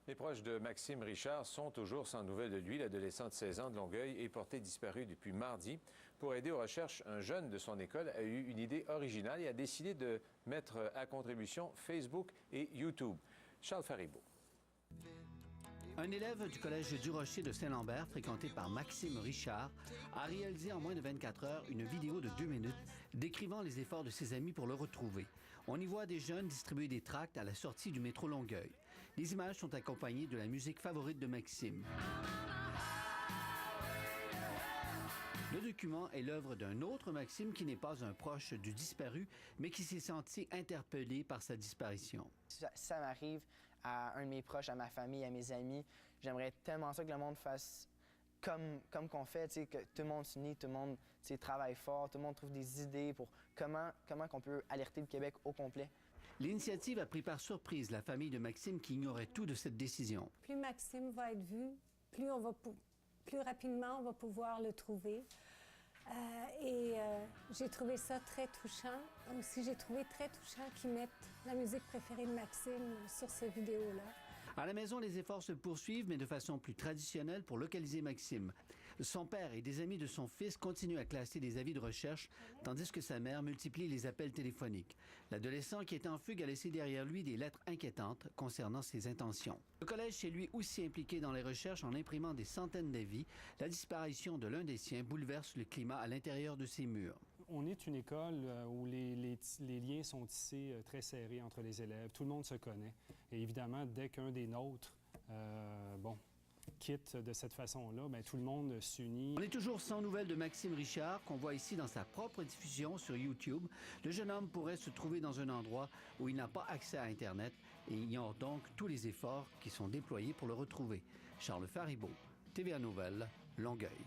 Les proches de Maxime Richard sont toujours sans nouvelles de lui. L'adolescent de 16 ans de Longueuil est porté disparu depuis mardi. Pour aider aux recherches, un jeune de son école a eu une idée originale et a décidé de mettre à contribution Facebook et YouTube. Charles Faribault. Un élève du collège du Rocher de Saint-Lambert, fréquenté par Maxime Richard, a réalisé en moins de 24 heures une vidéo de 2 minutes décrivant les efforts de ses amis pour le retrouver. On y voit des jeunes distribuer des tracts à la sortie du métro Longueuil. Les images sont accompagnées de la musique favorite de Maxime. Le document est l'œuvre d'un autre Maxime qui n'est pas un proche du disparu, mais qui s'est senti interpellé par sa disparition. Si ça m'arrive à un de mes proches, à ma famille, à mes amis, j'aimerais tellement ça que le monde fasse comme qu'on fait, que tout le monde s'unit, tout le monde travaille fort, tout le monde trouve des idées pour comment qu'on peut alerter le Québec au complet. L'initiative a pris par surprise la famille de Maxime qui ignorait tout de cette décision. Plus Maxime va être vu, plus rapidement on va pouvoir le trouver. J'ai trouvé ça très touchant. Aussi, j'ai trouvé très touchant qu'ils mettent la musique préférée de Maxime sur cette vidéo-là. À la maison, les efforts se poursuivent, mais de façon plus traditionnelle pour localiser Maxime. Son père et des amis de son fils continuent à classer des avis de recherche, tandis que sa mère multiplie les appels téléphoniques. L'adolescent qui est en fugue a laissé derrière lui des lettres inquiétantes concernant ses intentions. Le collège, chez lui, aussi impliqué dans les recherches en imprimant des centaines d'avis. La disparition de l'un des siens bouleverse le climat à l'intérieur de ses murs. On est une école où les liens sont tissés très serrés entre les élèves. Tout le monde se connaît. Et évidemment, dès qu'un des nôtres, quitte de cette façon-là, bien, tout le monde s'unit. On est toujours sans nouvelles de Maxime Richard, qu'on voit ici dans sa propre diffusion sur YouTube. Le jeune homme pourrait se trouver dans un endroit où il n'a pas accès à Internet et ignore donc tous les efforts qui sont déployés pour le retrouver. Charles Faribault, TVA Nouvelles, Longueuil.